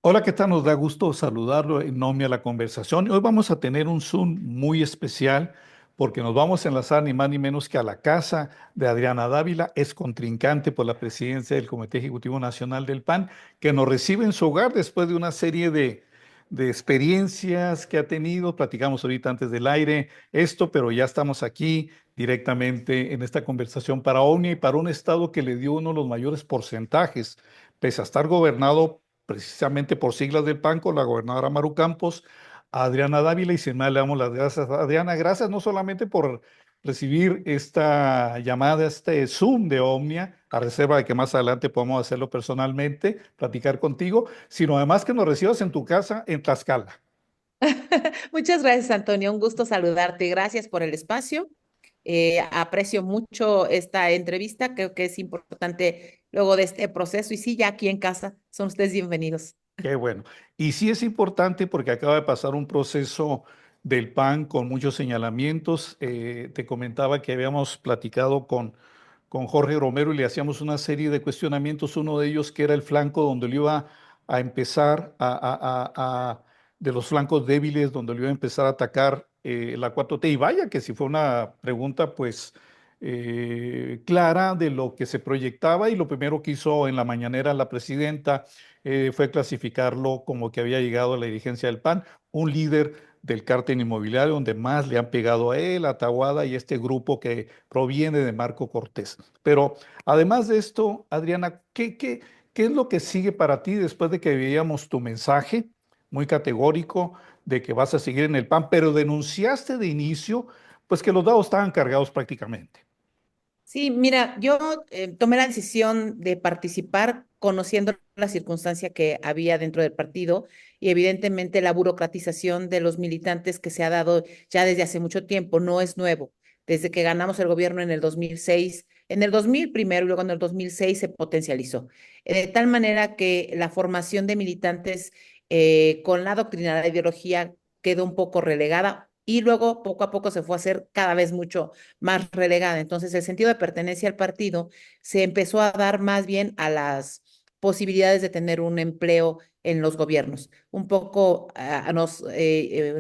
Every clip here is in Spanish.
Hola, ¿qué tal? Nos da gusto saludarlo en nombre de la conversación. Hoy vamos a tener un Zoom muy especial porque nos vamos a enlazar ni más ni menos que a la casa de Adriana Dávila, es contrincante por la presidencia del Comité Ejecutivo Nacional del PAN, que nos recibe en su hogar después de una serie de experiencias que ha tenido. Platicamos ahorita antes del aire esto, pero ya estamos aquí directamente en esta conversación para Omnia y para un estado que le dio uno de los mayores porcentajes, pese a estar gobernado precisamente por siglas del PAN, con la gobernadora Maru Campos, a Adriana Dávila, y sin más le damos las gracias. Adriana, gracias no solamente por recibir esta llamada, este Zoom de Omnia, a reserva de que más adelante podamos hacerlo personalmente, platicar contigo, sino además que nos recibas en tu casa en Tlaxcala. Muchas gracias, Antonio. Un gusto saludarte. Gracias por el espacio. Aprecio mucho esta entrevista. Creo que es importante luego de este proceso. Y sí, ya aquí en casa son ustedes bienvenidos. Qué bueno. Y sí es importante porque acaba de pasar un proceso del PAN con muchos señalamientos. Te comentaba que habíamos platicado con Jorge Romero y le hacíamos una serie de cuestionamientos. Uno de ellos que era el flanco donde le iba a empezar de los flancos débiles, donde le iba a empezar a atacar la 4T. Y vaya que si fue una pregunta, pues clara de lo que se proyectaba, y lo primero que hizo en la mañanera la presidenta fue clasificarlo como que había llegado a la dirigencia del PAN, un líder del cártel inmobiliario donde más le han pegado a él, a Tahuada y este grupo que proviene de Marco Cortés. Pero además de esto, Adriana, ¿qué es lo que sigue para ti después de que veíamos tu mensaje muy categórico de que vas a seguir en el PAN, pero denunciaste de inicio pues que los dados estaban cargados prácticamente? Sí, mira, yo tomé la decisión de participar conociendo la circunstancia que había dentro del partido y evidentemente la burocratización de los militantes que se ha dado ya desde hace mucho tiempo, no es nuevo. Desde que ganamos el gobierno en el 2006, en el 2000 primero y luego en el 2006 se potencializó. De tal manera que la formación de militantes con la doctrina, la ideología quedó un poco relegada y luego poco a poco se fue a hacer cada vez mucho más relegada. Entonces, el sentido de pertenencia al partido se empezó a dar más bien a las posibilidades de tener un empleo en los gobiernos. Un poco nos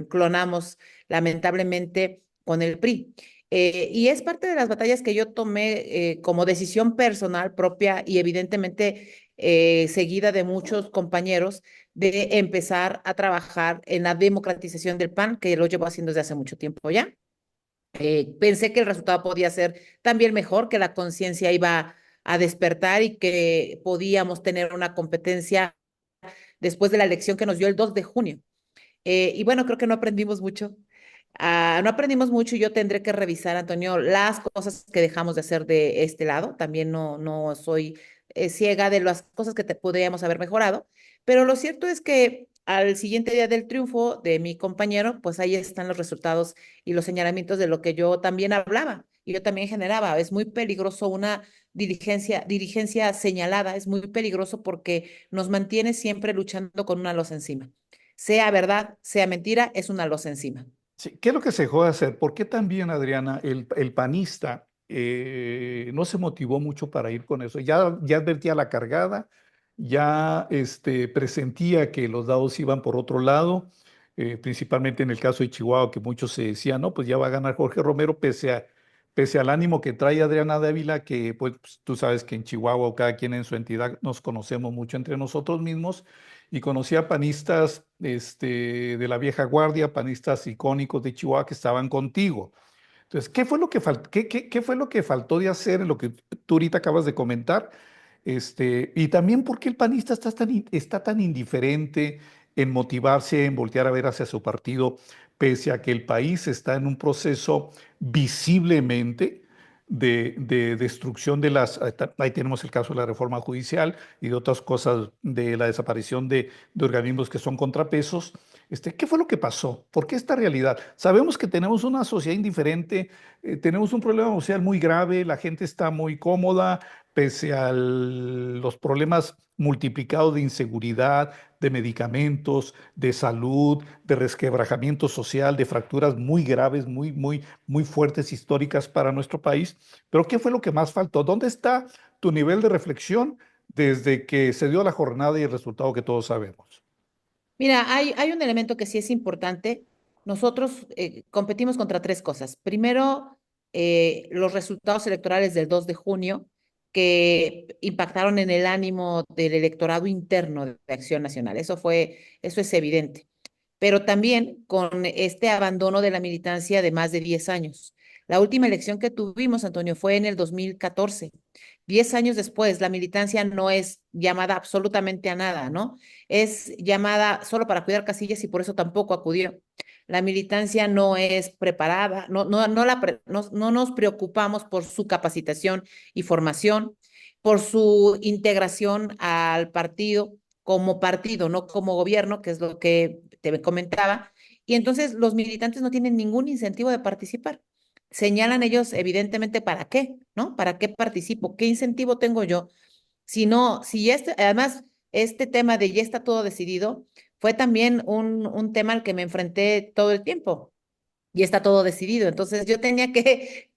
clonamos lamentablemente con el PRI. Y es parte de las batallas que yo tomé como decisión personal propia y evidentemente seguida de muchos compañeros de empezar a trabajar en la democratización del PAN, que lo llevo haciendo desde hace mucho tiempo ya. Pensé que el resultado podía ser también mejor, que la conciencia iba a despertar y que podíamos tener una competencia después de la elección que nos dio el 2 de junio. Y bueno, creo que no aprendimos mucho. No aprendimos mucho y yo tendré que revisar, Antonio, las cosas que dejamos de hacer de este lado. También no soy ciega de las cosas que te podríamos haber mejorado, pero lo cierto es que al siguiente día del triunfo de mi compañero, pues ahí están los resultados y los señalamientos de lo que yo también hablaba y yo también generaba. Es muy peligroso una dirigencia señalada, es muy peligroso porque nos mantiene siempre luchando con una losa encima. Sea verdad, sea mentira, es una losa encima. Sí, ¿qué es lo que se dejó de hacer? ¿Por qué también, Adriana, el panista no se motivó mucho para ir con eso? Ya advertía la cargada, ya presentía que los dados iban por otro lado, principalmente en el caso de Chihuahua, que muchos se decían, no, pues ya va a ganar Jorge Romero, pese al ánimo que trae Adriana Dávila, que pues tú sabes que en Chihuahua o cada quien en su entidad nos conocemos mucho entre nosotros mismos, y conocí a panistas de la vieja guardia, panistas icónicos de Chihuahua que estaban contigo. Entonces, ¿qué fue lo que qué fue lo que faltó de hacer en lo que tú ahorita acabas de comentar? Y también por qué el panista está tan indiferente en motivarse, en voltear a ver hacia su partido, pese a que el país está en un proceso visiblemente de destrucción de ahí tenemos el caso de la reforma judicial y de otras cosas, de la desaparición de organismos que son contrapesos. ¿Qué fue lo que pasó? ¿Por qué esta realidad? Sabemos que tenemos una sociedad indiferente, tenemos un problema social muy grave, la gente está muy cómoda, pese a los problemas multiplicados de inseguridad, de medicamentos, de salud, de resquebrajamiento social, de fracturas muy graves, muy fuertes, históricas para nuestro país. Pero ¿qué fue lo que más faltó? ¿Dónde está tu nivel de reflexión desde que se dio la jornada y el resultado que todos sabemos? Mira, hay un elemento que sí es importante. Nosotros competimos contra tres cosas. Primero, los resultados electorales del 2 de junio que impactaron en el ánimo del electorado interno de Acción Nacional. Eso es evidente. Pero también con este abandono de la militancia de más de 10 años. La última elección que tuvimos, Antonio, fue en el 2014. 10 años después, la militancia no es llamada absolutamente a nada, ¿no? Es llamada solo para cuidar casillas y por eso tampoco acudió. La militancia no es preparada, no nos preocupamos por su capacitación y formación, por su integración al partido, no como gobierno, que es lo que te comentaba. Y entonces los militantes no tienen ningún incentivo de participar. Señalan ellos, evidentemente, ¿para qué? ¿No? ¿Para qué participo? ¿Qué incentivo tengo yo? Si no, si además, este tema de ya está todo decidido, fue también un tema al que me enfrenté todo el tiempo. Y está todo decidido. Entonces yo tenía que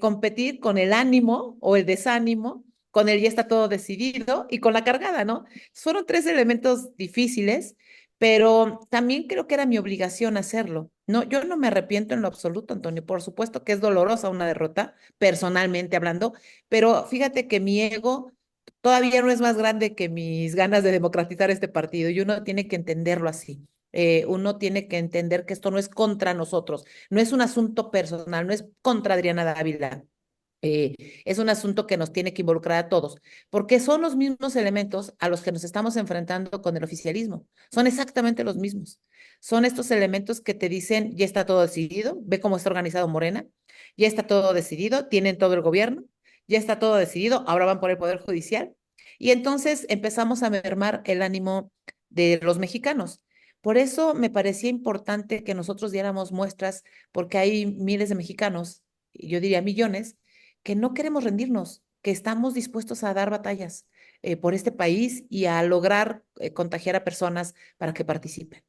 competir con el ánimo o el desánimo, con el ya está todo decidido y con la cargada, ¿no? Fueron tres elementos difíciles, pero también creo que era mi obligación hacerlo. No, yo no me arrepiento en lo absoluto, Antonio. Por supuesto que es dolorosa una derrota, personalmente hablando, pero fíjate que mi ego todavía no es más grande que mis ganas de democratizar este partido y uno tiene que entenderlo así. Uno tiene que entender que esto no es contra nosotros, no es un asunto personal, no es contra Adriana Dávila. eh, es un asunto que nos tiene que involucrar a todos, porque son los mismos elementos a los que nos estamos enfrentando con el oficialismo. Son exactamente los mismos. Son estos elementos que te dicen, ya está todo decidido, ve cómo está organizado Morena, ya está todo decidido, tienen todo el gobierno, ya está todo decidido, ahora van por el Poder Judicial. Y entonces empezamos a mermar el ánimo de los mexicanos. Por eso me parecía importante que nosotros diéramos muestras, porque hay miles de mexicanos, yo diría millones, que no queremos rendirnos, que estamos dispuestos a dar batallas por este país y a lograr contagiar a personas para que participen.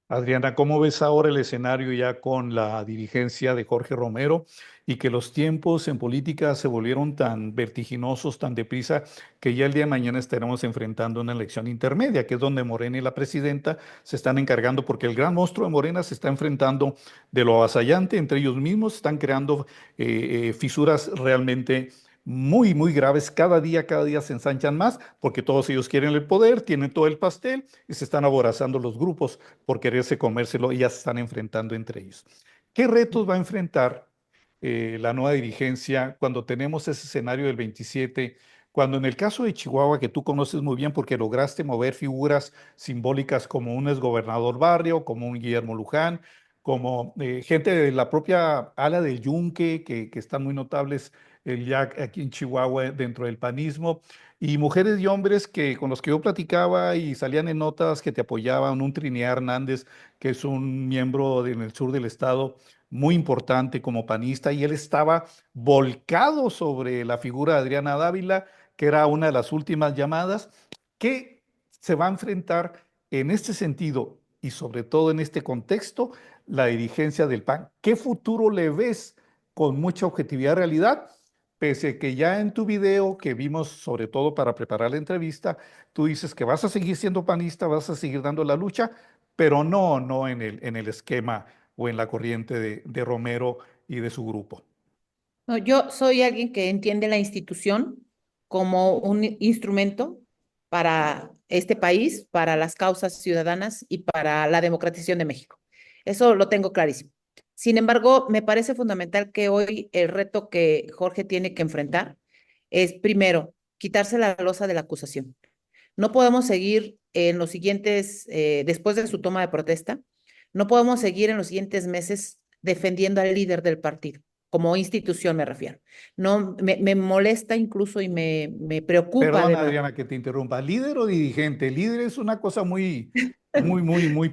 Adriana, ¿cómo ves ahora el escenario ya con la dirigencia de Jorge Romero y que los tiempos en política se volvieron tan vertiginosos, tan deprisa, que ya el día de mañana estaremos enfrentando una elección intermedia, que es donde Morena y la presidenta se están encargando, porque el gran monstruo de Morena se está enfrentando de lo avasallante entre ellos mismos, están creando fisuras realmente muy, muy graves. Cada día se ensanchan más, porque todos ellos quieren el poder, tienen todo el pastel y se están aborazando los grupos por quererse comérselo y ya se están enfrentando entre ellos. ¿Qué retos va a enfrentar la nueva dirigencia cuando tenemos ese escenario del 27? Cuando en el caso de Chihuahua, que tú conoces muy bien porque lograste mover figuras simbólicas como un exgobernador Barrio, como un Guillermo Luján, como gente de la propia ala del Yunque, que están muy notables ya aquí en Chihuahua dentro del panismo, y mujeres y hombres con los que yo platicaba y salían en notas que te apoyaban, un Trinidad Hernández, que es un miembro en el sur del estado muy importante como panista, y él estaba volcado sobre la figura de Adriana Dávila, que era una de las últimas llamadas, que se va a enfrentar en este sentido y sobre todo en este contexto la dirigencia del PAN. ¿Qué futuro le ves con mucha objetividad y realidad? Pese a que ya en tu video que vimos, sobre todo para preparar la entrevista, tú dices que vas a seguir siendo panista, vas a seguir dando la lucha, pero no en el esquema o en la corriente de Romero y de su grupo. No, yo soy alguien que entiende la institución como un instrumento para este país, para las causas ciudadanas y para la democratización de México. Eso lo tengo clarísimo. Sin embargo, me parece fundamental que hoy el reto que Jorge tiene que enfrentar es, primero, quitarse la losa de la acusación. No podemos seguir en los siguientes, después de su toma de protesta, no podemos seguir en los siguientes meses defendiendo al líder del partido, como institución me refiero. No, me molesta incluso y me preocupa Perdón, además. Adriana, que te interrumpa. ¿Líder o dirigente? Líder es una cosa muy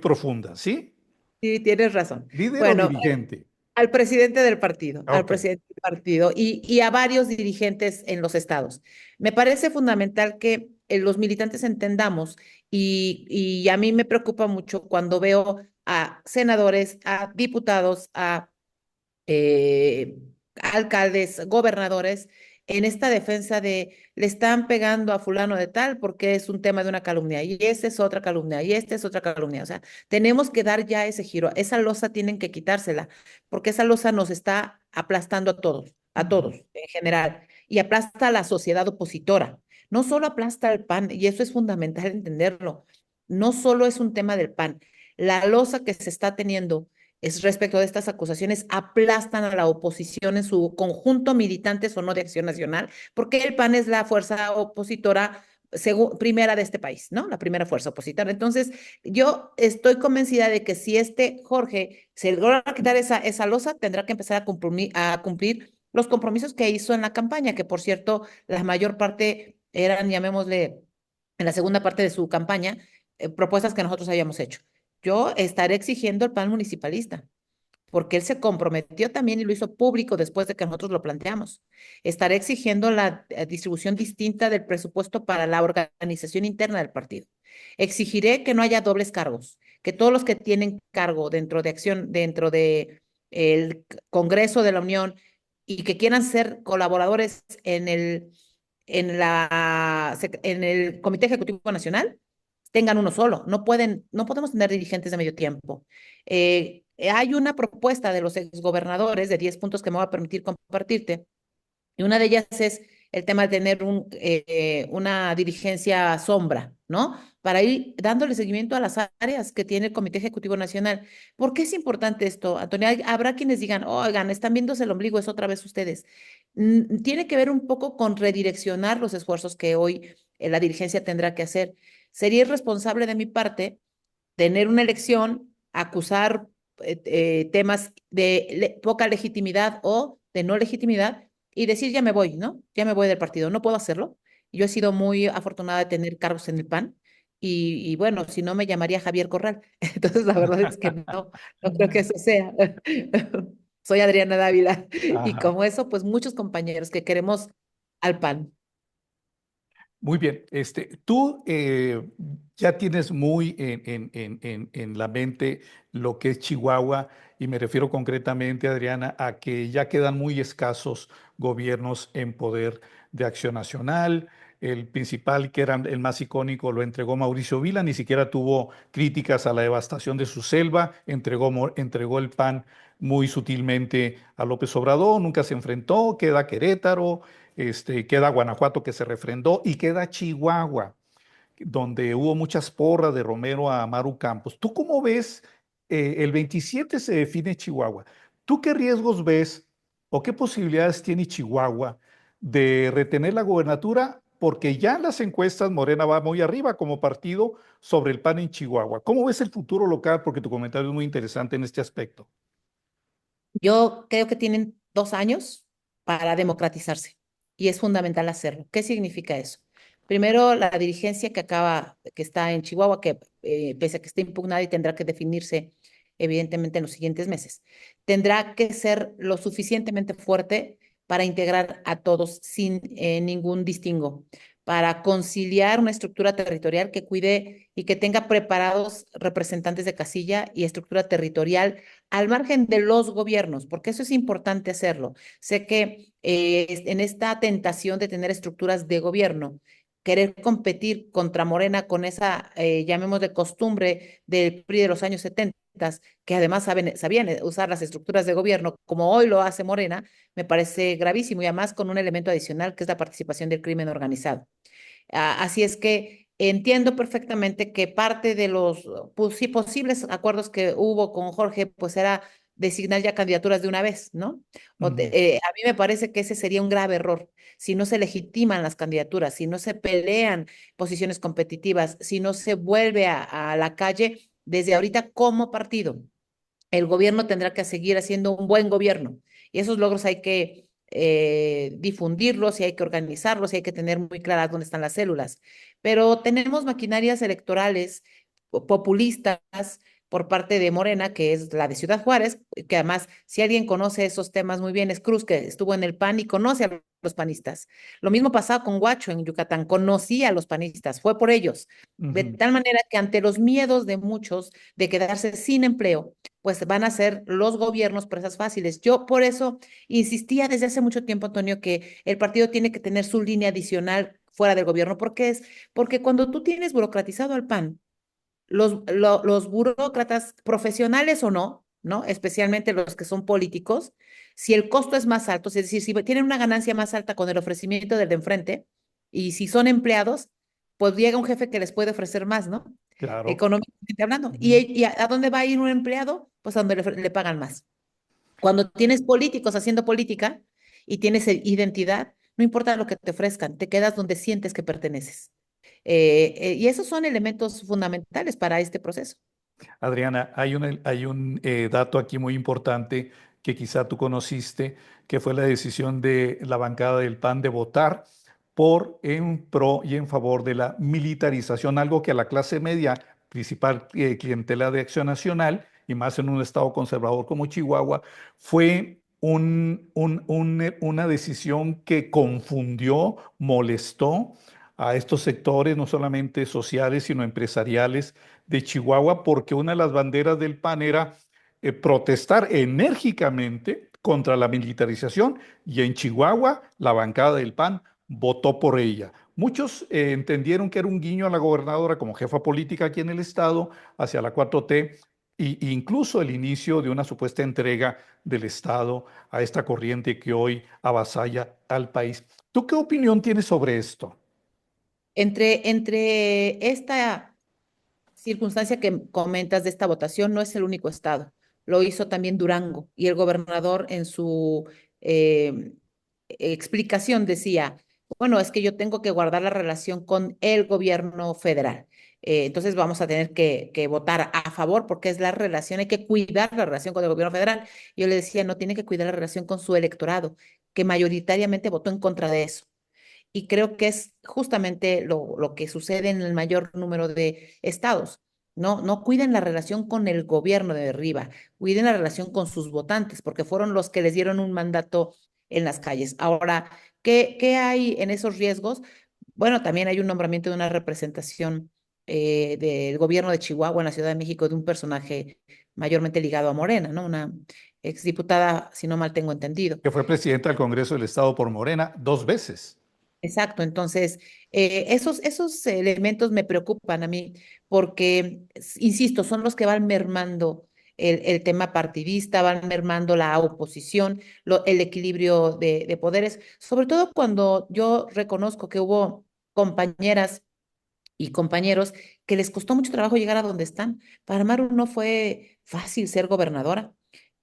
profunda, ¿sí? Sí, tienes razón. ¿Líder o Bueno, dirigente? al presidente del partido, al Ok. presidente del partido y a varios dirigentes en los estados. Me parece fundamental que los militantes entendamos y a mí me preocupa mucho cuando veo a senadores, a diputados, a eh, alcaldes, gobernadores en esta defensa de le están pegando a fulano de tal porque es un tema de una calumnia y esta es otra calumnia y esta es otra calumnia. O sea, tenemos que dar ya ese giro. Esa losa tienen que quitársela porque esa losa nos está aplastando a Ujú. todos en general y aplasta a la sociedad opositora. No solo aplasta al PAN, y eso es fundamental entenderlo. No solo es un tema del PAN. La losa que se está teniendo es respecto de estas acusaciones, aplastan a la oposición en su conjunto, militantes o no de Acción Nacional, porque el PAN es la fuerza opositora primera de este país, ¿no? La primera fuerza opositora. Entonces, yo estoy convencida de que si este Jorge se logra quitar esa losa, tendrá que empezar a cumplir los compromisos que hizo en la campaña, que por cierto, la mayor parte eran, llamémosle, en la segunda parte de su campaña, propuestas que nosotros habíamos hecho. Yo estaré exigiendo el plan municipalista, porque él se comprometió también y lo hizo público después de que nosotros lo planteamos. Estaré exigiendo la distribución distinta del presupuesto para la organización interna del partido. Exigiré que no haya dobles cargos, que todos los que tienen cargo dentro de acción, dentro de el Congreso de la Unión y que quieran ser colaboradores en el Comité Ejecutivo Nacional, tengan uno solo. No podemos tener dirigentes de medio tiempo. Hay una propuesta de los exgobernadores de 10 puntos que me voy a permitir compartirte, y una de ellas es el tema de tener una dirigencia sombra, ¿no? Para ir dándole seguimiento a las áreas que tiene el Comité Ejecutivo Nacional. ¿Por qué es importante esto, Antonia? Habrá quienes digan, oigan, están viéndose el ombligo, es otra vez ustedes. Tiene que ver un poco con redireccionar los esfuerzos que hoy la dirigencia tendrá que hacer. Sería irresponsable de mi parte tener una elección, acusar temas de poca legitimidad o de no legitimidad y decir ya me voy, ¿no? Ya me voy del partido. No puedo hacerlo. Yo he sido muy afortunada de tener cargos en el PAN y bueno, si no me llamaría Javier Corral. Entonces la verdad es que no creo que eso sea. Soy Adriana Dávila y Ajá. como eso, pues muchos compañeros que queremos al PAN. Muy bien, tú ya tienes muy en la mente lo que es Chihuahua y me refiero concretamente, Adriana, a que ya quedan muy escasos gobiernos en poder de Acción Nacional. El principal, que era el más icónico, lo entregó Mauricio Vila, ni siquiera tuvo críticas a la devastación de su selva, entregó el PAN muy sutilmente a López Obrador, nunca se enfrentó, queda Querétaro. Queda Guanajuato que se refrendó y queda Chihuahua, donde hubo muchas porras de Romero a Maru Campos. ¿Tú cómo ves? El 27 se define Chihuahua. ¿Tú qué riesgos ves o qué posibilidades tiene Chihuahua de retener la gobernatura? Porque ya en las encuestas Morena va muy arriba como partido sobre el PAN en Chihuahua. ¿Cómo ves el futuro local? Porque tu comentario es muy interesante en este aspecto. Yo creo que tienen 2 años para democratizarse y es fundamental hacerlo. ¿Qué significa eso? Primero, la dirigencia que está en Chihuahua, que pese a que esté impugnada y tendrá que definirse evidentemente en los siguientes meses, tendrá que ser lo suficientemente fuerte para integrar a todos sin ningún distingo, para conciliar una estructura territorial que cuide y que tenga preparados representantes de casilla y estructura territorial al margen de los gobiernos, porque eso es importante hacerlo. Sé que en esta tentación de tener estructuras de gobierno, querer competir contra Morena con esa, llamémosle, costumbre del PRI de los años 70, que además sabían usar las estructuras de gobierno como hoy lo hace Morena, me parece gravísimo y además con un elemento adicional que es la participación del crimen organizado. Así es que entiendo perfectamente que parte de los sí, posibles acuerdos que hubo con Jorge, pues era designar ya candidaturas de una vez, ¿no? Ujú. A mí me parece que ese sería un grave error. Si no se legitiman las candidaturas, si no se pelean posiciones competitivas, si no se vuelve a la calle desde ahorita como partido, el gobierno tendrá que seguir haciendo un buen gobierno. Y esos logros hay que difundirlos y hay que organizarlos y hay que tener muy claras dónde están las células. Pero tenemos maquinarias electorales populistas por parte de Morena, que es la de Ciudad Juárez, que además, si alguien conoce esos temas muy bien, es Cruz, que estuvo en el PAN y conoce a los panistas. Lo mismo pasaba con Guacho en Yucatán, conocía a los panistas, fue por ellos. De Ujú. tal manera que ante los miedos de muchos de quedarse sin empleo, pues van a ser los gobiernos presas fáciles. Yo por eso insistía desde hace mucho tiempo, Antonio, que el partido tiene que tener su línea adicional fuera del gobierno, porque cuando tú tienes burocratizado al PAN, los burócratas profesionales o no, ¿no? Especialmente los que son políticos, si el costo es más alto, es decir, si tienen una ganancia más alta con el ofrecimiento del de enfrente, y si son empleados, pues llega un jefe que les puede ofrecer más, ¿no? Claro. Económicamente hablando. ¿Y, Ujú. y a dónde va a ir un empleado? Pues a donde le pagan más. Cuando tienes políticos haciendo política y tienes identidad, no importa lo que te ofrezcan, te quedas donde sientes que perteneces. Y esos son elementos fundamentales para este proceso. Adriana, hay un dato aquí muy importante que quizá tú conociste, que fue la decisión de la bancada del PAN de votar en pro y en favor de la militarización, algo que a la clase media, principal clientela de Acción Nacional, y más en un estado conservador como Chihuahua, fue una decisión que confundió, molestó a estos sectores, no solamente sociales, sino empresariales de Chihuahua, porque una de las banderas del PAN era protestar enérgicamente contra la militarización, y en Chihuahua la bancada del PAN votó por ella. Muchos entendieron que era un guiño a la gobernadora como jefa política aquí en el estado hacia la 4T, e incluso el inicio de una supuesta entrega del estado a esta corriente que hoy avasalla al país. ¿Tú qué opinión tienes sobre esto? Entre esta circunstancia que comentas de esta votación, no es el único estado. Lo hizo también Durango y el gobernador en su eh, explicación decía, bueno, es que yo tengo que guardar la relación con el gobierno federal. Entonces vamos a tener que votar a favor porque es la relación, hay que cuidar la relación con el gobierno federal. Yo le decía, no tiene que cuidar la relación con su electorado, que mayoritariamente votó en contra de eso. Y creo que es justamente lo que sucede en el mayor número de estados. No cuiden la relación con el gobierno de arriba, cuiden la relación con sus votantes, porque fueron los que les dieron un mandato en las calles. Ahora, ¿qué hay en esos riesgos? Bueno, también hay un nombramiento de una representación del gobierno de Chihuahua en la Ciudad de México de un personaje mayormente ligado a Morena, ¿no? Una exdiputada, si no mal tengo entendido. Que fue presidenta del Congreso del Estado por Morena 2 veces. Exacto, entonces esos elementos me preocupan a mí porque, insisto, son los que van mermando el tema partidista, van mermando la oposición, el equilibrio de poderes, sobre todo cuando yo reconozco que hubo compañeras y compañeros que les costó mucho trabajo llegar a donde están. Para Maru no fue fácil ser gobernadora.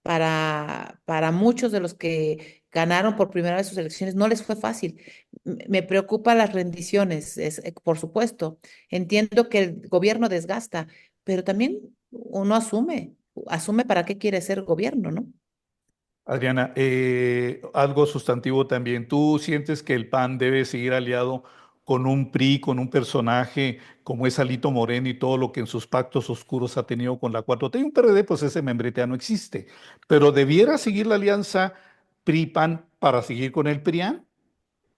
Para muchos de los que ganaron por primera vez sus elecciones no les fue fácil. Me preocupan las rendiciones, por supuesto. Entiendo que el gobierno desgasta, pero también uno asume para qué quiere ser gobierno, ¿no? Adriana, algo sustantivo también. ¿Tú sientes que el PAN debe seguir aliado con un PRI, con un personaje como es Alito Moreno y todo lo que en sus pactos oscuros ha tenido con la 4T? Y un PRD, pues ese membretea no existe. Pero ¿debiera seguir la alianza PRI-PAN para seguir con el PRIAN?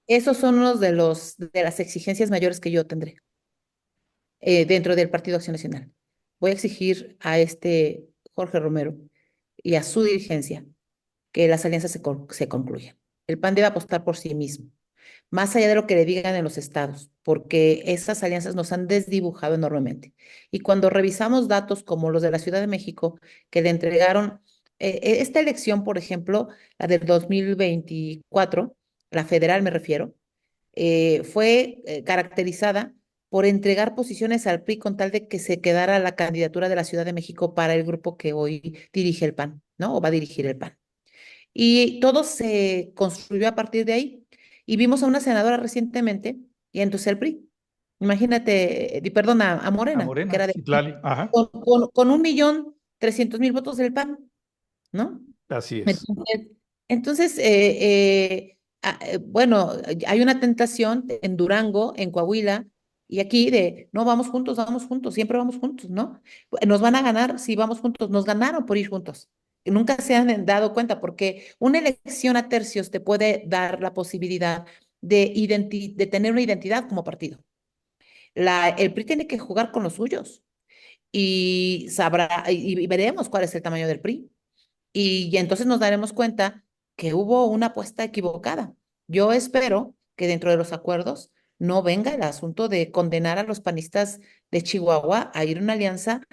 Esos son unos de las exigencias mayores que yo tendré dentro del Partido Acción Nacional. Voy a exigir a este Jorge Romero y a su dirigencia que las alianzas se concluyan. El PAN debe apostar por sí mismo, más allá de lo que le digan en los estados, porque esas alianzas nos han desdibujado enormemente. Y cuando revisamos datos como los de la Ciudad de México, que le entregaron esta elección, por ejemplo, la del 2024, la federal me refiero, fue caracterizada por entregar posiciones al PRI con tal de que se quedara la candidatura de la Ciudad de México para el grupo que hoy dirige el PAN, ¿no? O va a dirigir el PAN. Y todo se construyó a partir de ahí. Y vimos a una senadora recientemente y entonces el PRI. Imagínate, perdón, a A Morena, que Morena, era de Citlali. Ajá, con 1.300.000 votos del PAN, ¿no? así es. Entonces, bueno, hay una tentación en Durango, en Coahuila y aquí de, no, vamos juntos, siempre vamos juntos, ¿no? Nos van a ganar si vamos juntos, nos ganaron por ir juntos. Y nunca se han dado cuenta porque una elección a tercios te puede dar la posibilidad de tener una identidad como partido. El PRI tiene que jugar con los suyos. y sabrá, y veremos cuál es el tamaño del PRI. Y entonces nos daremos cuenta que hubo una apuesta equivocada. Yo espero que dentro de los acuerdos no venga el asunto de condenar a los panistas de Chihuahua a ir a una alianza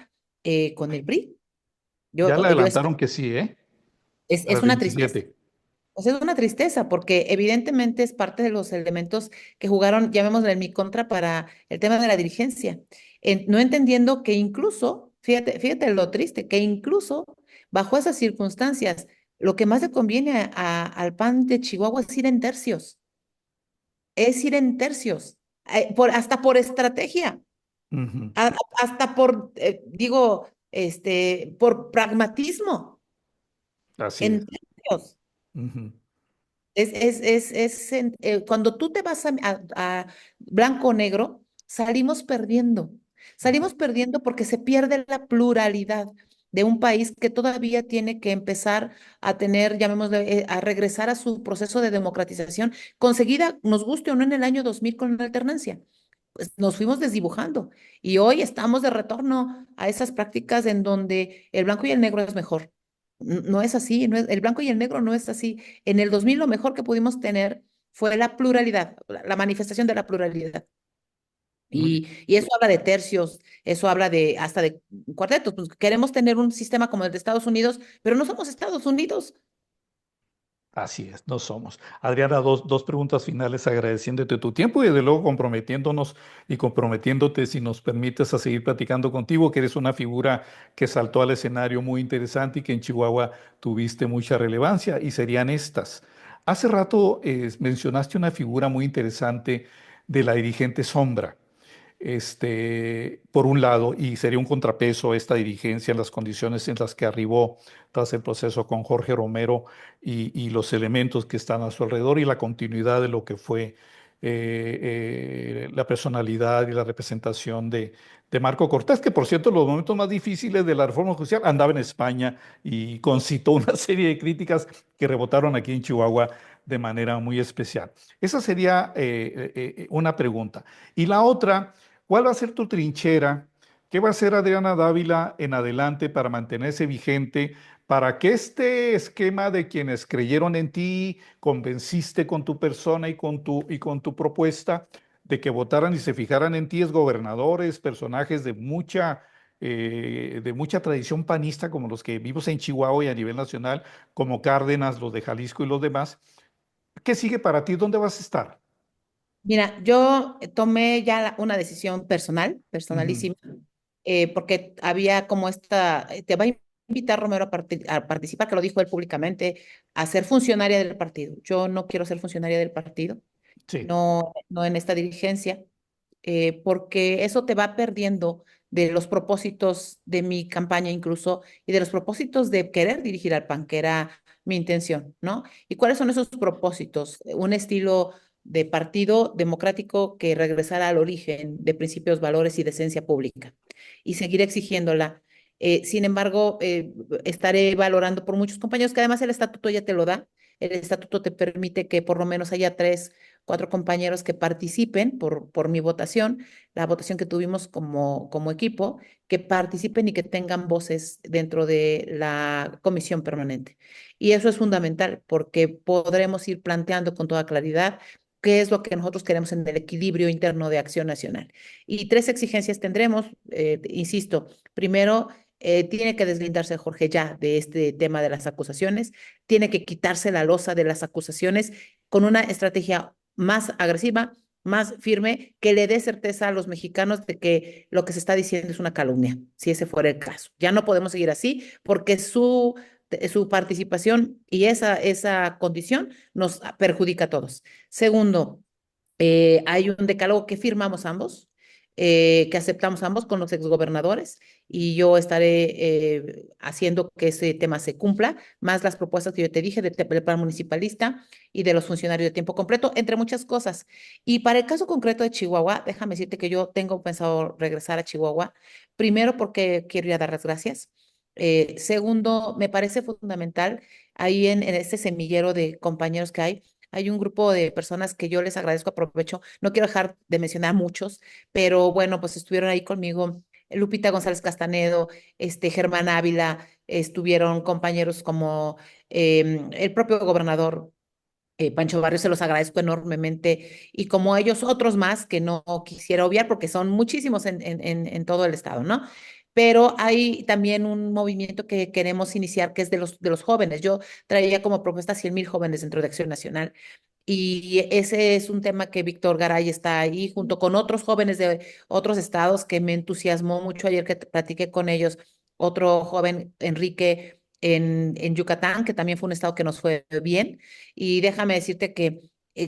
con el PRI. Ya le Yo adelantaron que sí, ¿eh? Para es el una tristeza. 27. O sea, es una tristeza porque evidentemente es parte de los elementos que jugaron, llamémosle en mi contra, para el tema de la dirigencia. No entendiendo que incluso, fíjate lo triste, que incluso bajo esas circunstancias, lo que más le conviene al PAN de Chihuahua es ir en tercios, hasta por estrategia, Ujú. hasta por, por pragmatismo, Así en es. tercios. Ujú. Cuando tú te vas a blanco o negro, salimos perdiendo. Salimos perdiendo porque se pierde la pluralidad de un país que todavía tiene que empezar a tener, llamémosle, a regresar a su proceso de democratización, conseguida, nos guste o no, en el año 2000 con la alternancia. Pues nos fuimos desdibujando y hoy estamos de retorno a esas prácticas en donde el blanco y el negro es mejor. No es así, el blanco y el negro no es así. En el 2000 lo mejor que pudimos tener fue la pluralidad, la manifestación de la pluralidad. Muy Y eso habla de tercios, eso habla de hasta de cuartetos. Pues queremos tener un sistema como el de Estados Unidos, pero no somos Estados Unidos. Así es, no somos. Adriana, dos preguntas finales agradeciéndote tu tiempo y desde luego comprometiéndonos y comprometiéndote, si nos permites, a seguir platicando contigo, que eres una figura que saltó al escenario muy interesante y que en Chihuahua tuviste mucha relevancia, y serían estas. Hace rato mencionaste una figura muy interesante de la dirigente Sombra, por un lado, y sería un contrapeso esta dirigencia en las condiciones en las que arribó tras el proceso con Jorge Romero y los elementos que están a su alrededor y la continuidad de lo que fue la personalidad y la representación de Marco Cortés, que por cierto, en los momentos más difíciles de la reforma judicial andaba en España y concitó una serie de críticas que rebotaron aquí en Chihuahua de manera muy especial. Esa sería una pregunta. Y la otra, ¿cuál va a ser tu trinchera? ¿Qué va a hacer Adriana Dávila en adelante para mantenerse vigente, para que este esquema de quienes creyeron en ti, convenciste con tu persona y con tu propuesta de que votaran y se fijaran en ti, es gobernadores, personajes de mucha tradición panista, como los que vimos en Chihuahua y a nivel nacional, como Cárdenas, los de Jalisco y los demás? ¿Qué sigue para ti? ¿Dónde vas a estar? Mira, yo tomé ya una decisión Ujú. personalísima, porque había como te va a invitar Romero a participar, que lo dijo él públicamente, a ser funcionaria del partido. Yo no quiero ser funcionaria del partido, Sí. no en esta dirigencia, porque eso te va perdiendo de los propósitos de mi campaña incluso y de los propósitos de querer dirigir al PAN, que era mi intención, ¿no? ¿Y cuáles son esos propósitos? Un estilo de partido democrático que regresara al origen de principios, valores y decencia pública y seguir exigiéndola. Sin embargo, estaré valorando por muchos compañeros que además el estatuto ya te lo da. El estatuto te permite que por lo menos haya tres, cuatro compañeros que participen por mi votación, la votación que tuvimos como equipo, que participen y que tengan voces dentro de la comisión permanente. Y eso es fundamental porque podremos ir planteando con toda claridad qué es lo que nosotros queremos en el equilibrio interno de Acción Nacional. Y tres exigencias tendremos, insisto, primero, tiene que deslindarse Jorge ya de este tema de las acusaciones, tiene que quitarse la losa de las acusaciones con una estrategia más agresiva, más firme, que le dé certeza a los mexicanos de que lo que se está diciendo es una calumnia, si ese fuera el caso. Ya no podemos seguir así porque su participación y esa condición nos perjudica a todos. Segundo, hay un decálogo que firmamos ambos, que aceptamos ambos con los exgobernadores y yo estaré haciendo que ese tema se cumpla, más las propuestas que yo te dije del plan municipalista y de los funcionarios de tiempo completo, entre muchas cosas. Y para el caso concreto de Chihuahua, déjame decirte que yo tengo pensado regresar a Chihuahua, primero porque quiero ir a dar las gracias. Segundo, me parece fundamental ahí en este semillero de compañeros que hay un grupo de personas que yo les agradezco, aprovecho, no quiero dejar de mencionar muchos, pero bueno, pues estuvieron ahí conmigo Lupita González Castanedo, Germán Ávila, estuvieron compañeros como el propio gobernador Pancho Barrio, se los agradezco enormemente, y como ellos otros más que no quisiera obviar porque son muchísimos en todo el estado, ¿no? Pero hay también un movimiento que queremos iniciar que es de los jóvenes. Yo traía como propuesta 100,000 jóvenes dentro de Acción Nacional. Y ese es un tema que Víctor Garay está ahí junto con otros jóvenes de otros estados que me entusiasmó mucho ayer que platiqué con ellos. Otro joven, Enrique, en Yucatán, que también fue un estado que nos fue bien. Y déjame decirte que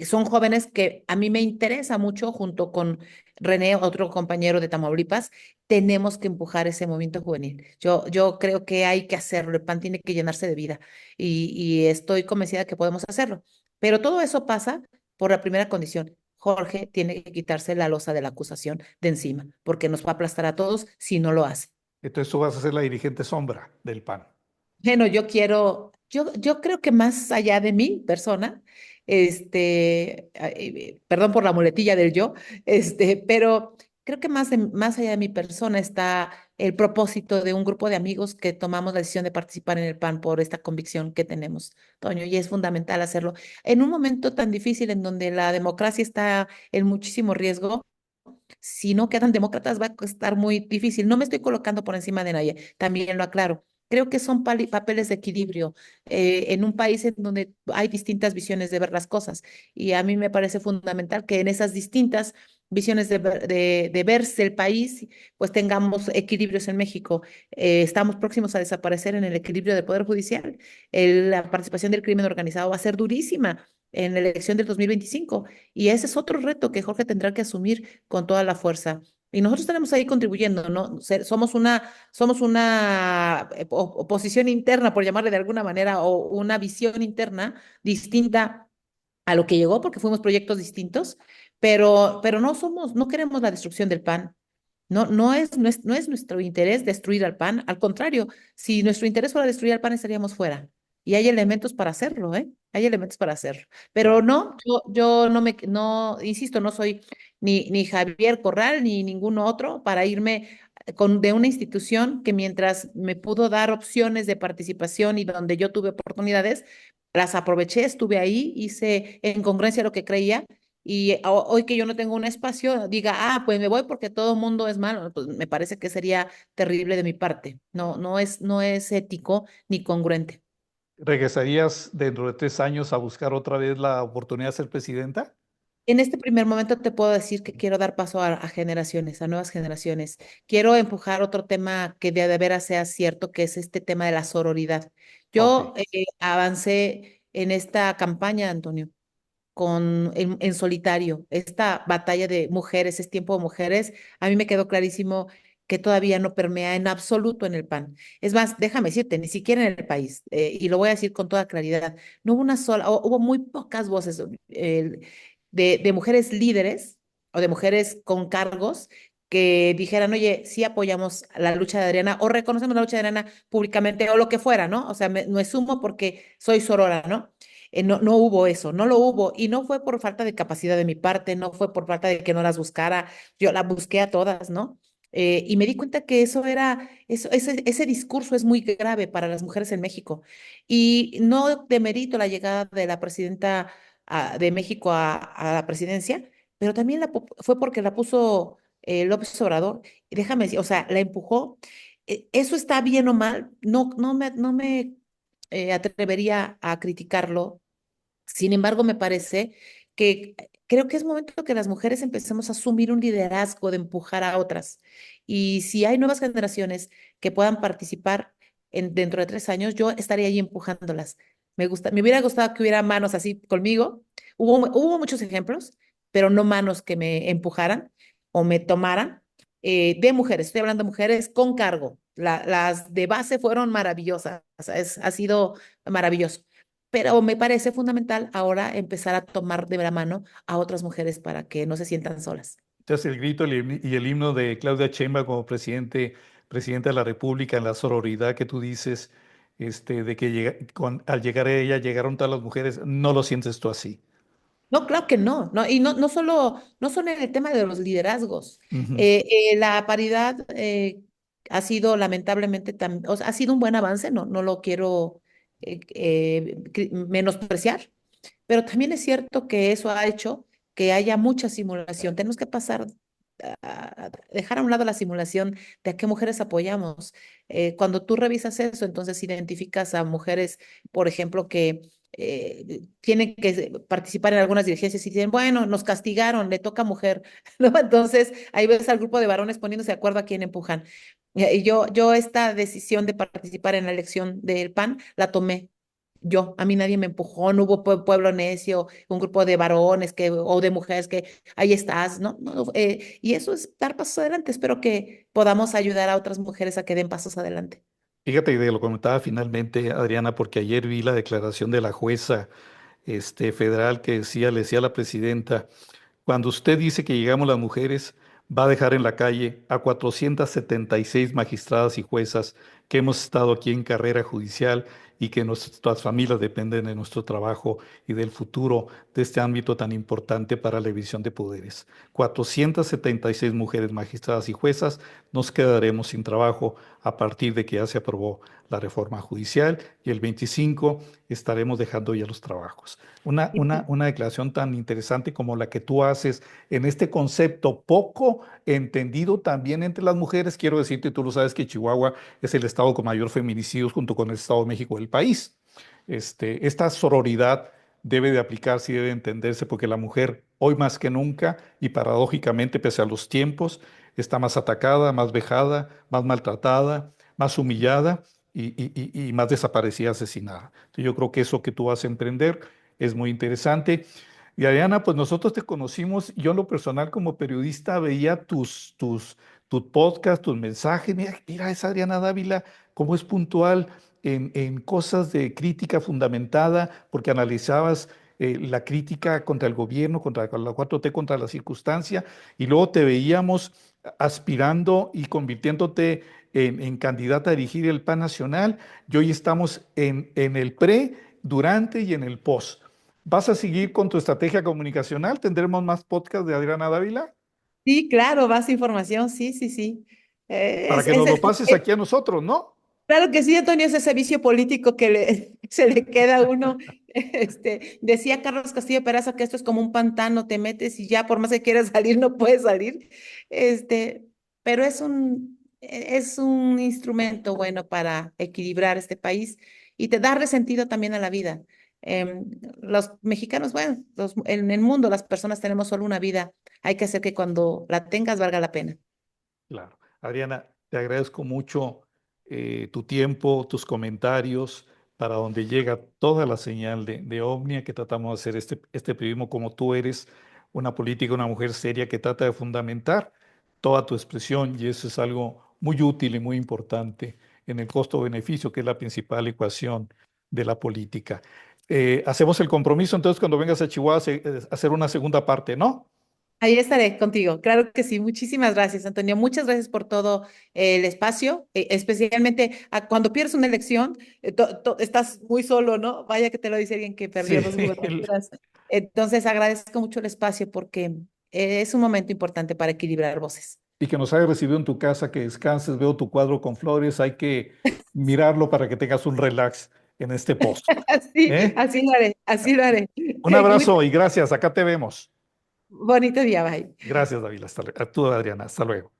son jóvenes que a mí me interesa mucho, junto con René, otro compañero de Tamaulipas, tenemos que empujar ese movimiento juvenil. Yo creo que hay que hacerlo, el PAN tiene que llenarse de vida y estoy convencida que podemos hacerlo. Pero todo eso pasa por la primera condición. Jorge tiene que quitarse la losa de la acusación de encima, porque nos va a aplastar a todos si no lo hace. Entonces tú vas a ser la dirigente sombra del PAN. Bueno, yo creo que más allá de mi persona, perdón por la muletilla del yo, pero creo que más allá de mi persona está el propósito de un grupo de amigos que tomamos la decisión de participar en el PAN por esta convicción que tenemos, Toño, y es fundamental hacerlo. En un momento tan difícil en donde la democracia está en muchísimo riesgo, si no quedan demócratas va a estar muy difícil. No me estoy colocando por encima de nadie, también lo aclaro. Creo que son papeles de equilibrio en un país en donde hay distintas visiones de ver las cosas. Y a mí me parece fundamental que en esas distintas visiones de verse el país, pues tengamos equilibrios en México. Estamos próximos a desaparecer en el equilibrio del Poder Judicial. La participación del crimen organizado va a ser durísima en la elección del 2025. Y ese es otro reto que Jorge tendrá que asumir con toda la fuerza. Y nosotros estaremos ahí contribuyendo, ¿no? Somos una oposición interna, por llamarle de alguna manera, o una visión interna distinta a lo que llegó, porque fuimos proyectos distintos, pero no queremos la destrucción del PAN. No es nuestro interés destruir al PAN. Al contrario, si nuestro interés fuera destruir al PAN, estaríamos fuera. Y hay elementos para hacerlo, ¿eh? Hay elementos para hacerlo. Pero Claro. no, yo no, insisto, no soy ni Javier Corral ni ningún otro para irme de una institución que mientras me pudo dar opciones de participación y donde yo tuve oportunidades, las aproveché, estuve ahí, hice en congruencia lo que creía y hoy que yo no tengo un espacio, diga, pues me voy porque todo el mundo es malo, pues me parece que sería terrible de mi parte. No es ético ni congruente. ¿Regresarías dentro de 3 años a buscar otra vez la oportunidad de ser presidenta? En este primer momento te puedo decir que quiero dar paso a generaciones, a nuevas generaciones. Quiero empujar otro tema que de veras sea cierto, que es este tema de la sororidad. Ok. Yo avancé en esta campaña, Antonio, en solitario. Esta batalla de mujeres, es tiempo de mujeres, a mí me quedó clarísimo que todavía no permea en absoluto en el PAN. Es más, déjame decirte, ni siquiera en el país, y lo voy a decir con toda claridad, no hubo una sola, hubo muy pocas voces de mujeres líderes o de mujeres con cargos que dijeran, oye, sí apoyamos la lucha de Adriana o reconocemos la lucha de Adriana públicamente o lo que fuera, ¿no? O sea, me sumo porque soy sorora, ¿no? No hubo eso, no lo hubo. Y no fue por falta de capacidad de mi parte, no fue por falta de que no las buscara. Yo las busqué a todas, ¿no? Y me di cuenta que ese discurso es muy grave para las mujeres en México. Y no demerito la llegada de la presidenta de México a la presidencia, pero también fue porque la puso López Obrador. Y déjame decir, o sea, la empujó. Eso está bien o mal, no me atrevería a criticarlo. Sin embargo, me parece que creo que es momento que las mujeres empecemos a asumir un liderazgo de empujar a otras. Y si hay nuevas generaciones que puedan participar dentro de 3 años, yo estaría ahí empujándolas. Me hubiera gustado que hubiera manos así conmigo. Hubo muchos ejemplos, pero no manos que me empujaran o me tomaran de mujeres. Estoy hablando de mujeres con cargo. Las de base fueron maravillosas. O sea, ha sido maravilloso, pero me parece fundamental ahora empezar a tomar de la mano a otras mujeres para que no se sientan solas. Entonces el grito y el himno de Claudia Sheinbaum como presidenta de la República en la sororidad que tú dices, de que al llegar ella llegaron todas las mujeres, no lo sientes tú así. No, claro que no, no, y no, no solo en el tema de los liderazgos. Ujú. La paridad ha sido lamentablemente, o sea, ha sido un buen avance, no lo quiero menospreciar, pero también es cierto que eso ha hecho que haya mucha simulación. Tenemos que pasar a dejar a un lado la simulación de a qué mujeres apoyamos. Cuando tú revisas eso, entonces identificas a mujeres, por ejemplo, que tienen que participar en algunas dirigencias y dicen, bueno, nos castigaron, le toca mujer, ¿no? Entonces ahí ves al grupo de varones poniéndose de acuerdo a quién empujan. Y yo esta decisión de participar en la elección del PAN la tomé yo, a mí nadie me empujó, no hubo pueblo necio, un grupo de varones o de mujeres que ahí estás, ¿no? Y eso es dar pasos adelante. Espero que podamos ayudar a otras mujeres a que den pasos adelante. Fíjate que lo comentaba finalmente, Adriana, porque ayer vi la declaración de la jueza federal que decía, le decía a la presidenta, cuando usted dice que llegamos las mujeres, va a dejar en la calle a 476 magistradas y juezas que hemos estado aquí en carrera judicial y que nuestras familias dependen de nuestro trabajo y del futuro de este ámbito tan importante para la división de poderes. 476 mujeres magistradas y juezas, nos quedaremos sin trabajo a partir de que ya se aprobó la reforma judicial y el 25 estaremos dejando ya los trabajos. Una declaración tan interesante como la que tú haces en este concepto poco entendido también entre las mujeres. Quiero decirte, tú lo sabes que Chihuahua es el estado con mayor feminicidios junto con el Estado de México del país. Esta sororidad debe de aplicarse y debe de entenderse porque la mujer hoy más que nunca y paradójicamente pese a los tiempos está más atacada, más vejada, más maltratada, más humillada y más desaparecida, asesinada. Entonces, yo creo que eso que tú vas a emprender es muy interesante. Y Ariana, pues nosotros te conocimos, yo en lo personal como periodista veía tus podcasts, tus mensajes, mira esa Adriana Dávila, cómo es puntual en cosas de crítica fundamentada, porque analizabas la crítica contra el gobierno, contra la 4T, contra la circunstancia, y luego te veíamos aspirando y convirtiéndote en candidata a dirigir el PAN nacional, y hoy estamos en el pre, durante y en el post. ¿Vas a seguir con tu estrategia comunicacional? ¿Tendremos más podcasts de Adriana Dávila? Sí, claro, más información, sí, sí, sí. Para que nos lo pases aquí a nosotros, ¿no? Claro que sí, Antonio, ese servicio político que se le queda a uno. Decía Carlos Castillo Peraza que esto es como un pantano, te metes y ya por más que quieras salir, no puedes salir. Este, pero es un instrumento bueno para equilibrar este país y te darle sentido también a la vida. Los mexicanos, bueno, en el mundo las personas tenemos solo una vida. Hay que hacer que cuando la tengas valga la pena. Claro. Adriana, te agradezco mucho tu tiempo, tus comentarios, para donde llega toda la señal de Omnia, que tratamos de hacer este periodismo como tú eres, una política, una mujer seria que trata de fundamentar toda tu expresión y eso es algo muy útil y muy importante en el costo-beneficio, que es la principal ecuación de la política. Hacemos el compromiso entonces cuando vengas a Chihuahua hacer una segunda parte, ¿no? Ahí estaré contigo, claro que sí. Muchísimas gracias, Antonio. Muchas gracias por todo el espacio, especialmente cuando pierdes una elección, estás muy solo, ¿no? Vaya que te lo dice alguien que perdió Sí, dos gubernaturas. Entonces agradezco mucho el espacio porque es un momento importante para equilibrar voces. y que nos haya recibido en tu casa, que descanses, veo tu cuadro con flores, hay que mirarlo para que tengas un relax en este post. Así, ¿Eh? así lo haré, así lo haré. Un abrazo y gracias, acá te vemos. Bonito día, bye. Gracias, David, a tú, Adriana, hasta luego.